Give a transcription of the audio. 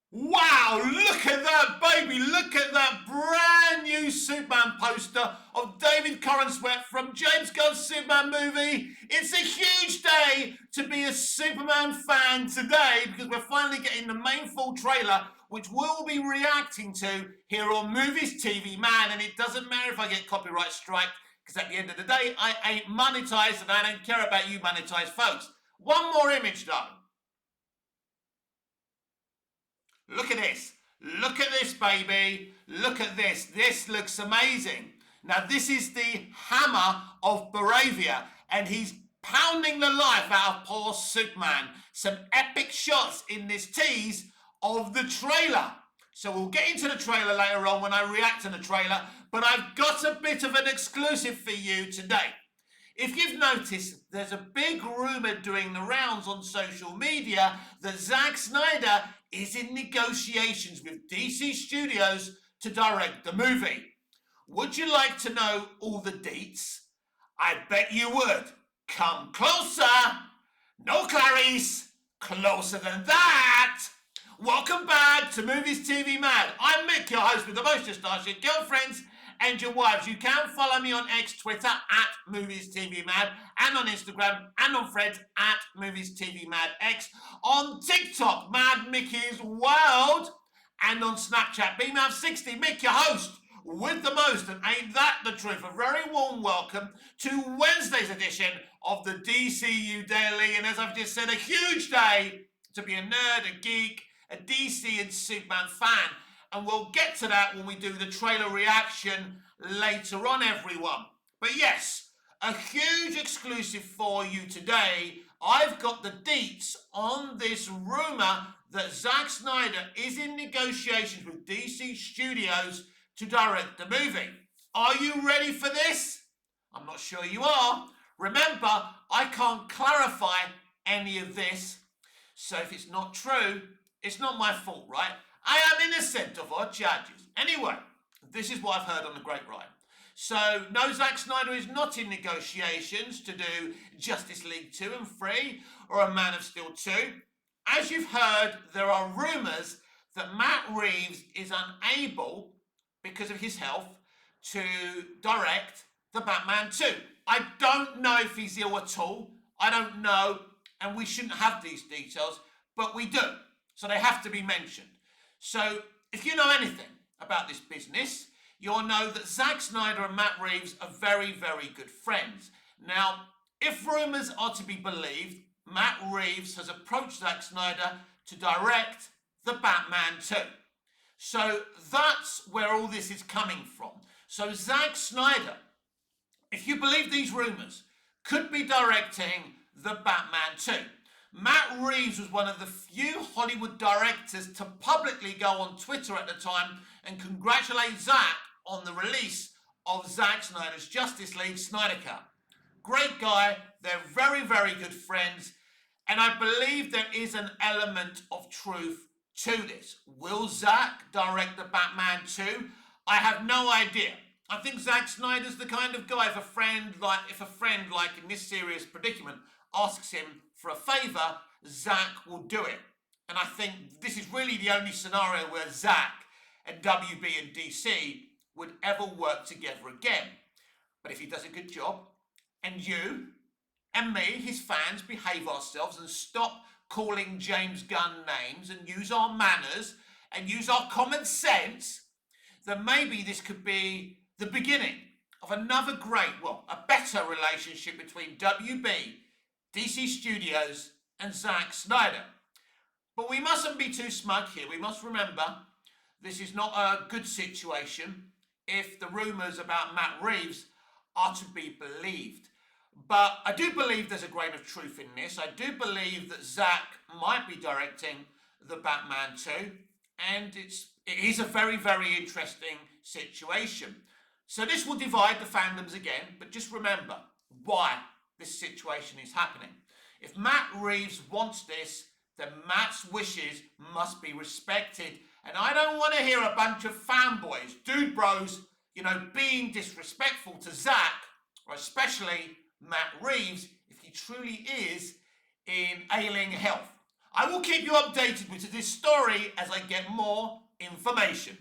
Wow, look at that, baby. Look at that brand new Superman poster of David Corenswet from James Gunn's Superman movie. It's a huge day to be a Superman fan today because we're finally getting the main full trailer, which we'll be reacting to here on Movies TV Man. And it doesn't matter if I get copyright strike because at the end of the day, I ain't monetized and I don't care about you monetized folks. One more image though. Look at this. Look at this, baby. Look at this. This looks amazing. Now, this is the hammer of Baravia, and he's pounding the life out of poor Superman. Some epic shots in this tease of the trailer. So we'll get into the trailer later on when I react to the trailer, but I've got a bit of an exclusive for you today. If you've noticed, there's a big rumour doing the rounds on social media that Zack Snyder is in negotiations with DC Studios to direct the movie. Would you like to know all the deets? I bet you would. Come closer. No, Clarice. Closer than that. Welcome back to Movies TV Mad. I'm Mick, your host with the most nostalgic girlfriends and your wives. You can follow me on X, Twitter at Movies TV Mad, and on Instagram and on Threads at Movies TV Mad X, on TikTok, Mad Mickey's World, and on Snapchat, BMAV60, Mick, your host with the most, and ain't that the truth? A very warm welcome to Wednesday's edition of the DCU Daily, and as I've just said, a huge day to be a nerd, a geek, a DC and Superman fan. And we'll get to that when we do the trailer reaction later on, everyone. But yes, a huge exclusive for you today. I've got the deets on this rumour that Zack Snyder is in negotiations with DC Studios to direct the movie. Are you ready for this? I'm not sure you are. Remember, I can't clarify any of this. So if it's not true, it's not my fault, right? I am innocent of our charges. Anyway, this is what I've heard on the grapevine. So, no, Zack Snyder is not in negotiations to do Justice League 2 and 3 or a Man of Steel 2. As you've heard, there are rumours that Matt Reeves is unable, because of his health, to direct the Batman 2. I don't know if he's ill at all. I don't know, and we shouldn't have these details, but we do. So they have to be mentioned. So, if you know anything about this business, you'll know that Zack Snyder and Matt Reeves are very, very good friends. Now, if rumours are to be believed, Matt Reeves has approached Zack Snyder to direct the Batman 2. So that's where all this is coming from. So Zack Snyder, if you believe these rumours, could be directing the Batman 2. Matt Reeves was one of the few Hollywood directors to publicly go on Twitter at the time and congratulate Zack on the release of Zack Snyder's Justice League Snyder Cut. Great guy, they're very, very good friends, and I believe there is an element of truth to this. Will Zack direct the Batman 2? I have no idea. I think Zack Snyder's the kind of guy, if a friend like in this serious predicament asks him for a favour, Zack will do it. And I think this is really the only scenario where Zack and WB and DC would ever work together again. But if he does a good job, and you and me, his fans, behave ourselves and stop calling James Gunn names and use our manners and use our common sense, then maybe this could be the beginning of another great, a better relationship between WB, DC Studios, and Zack Snyder. But we mustn't be too smug here. We must remember this is not a good situation if the rumours about Matt Reeves are to be believed. But I do believe there's a grain of truth in this. I do believe that Zack might be directing the Batman 2, and it is a very, very interesting situation. So this will divide the fandoms again, but just remember why this situation is happening. If Matt Reeves wants this, then Matt's wishes must be respected. And I don't want to hear a bunch of fanboys, dude bros, being disrespectful to Zack, or especially Matt Reeves, if he truly is in ailing health. I will keep you updated with this story as I get more information.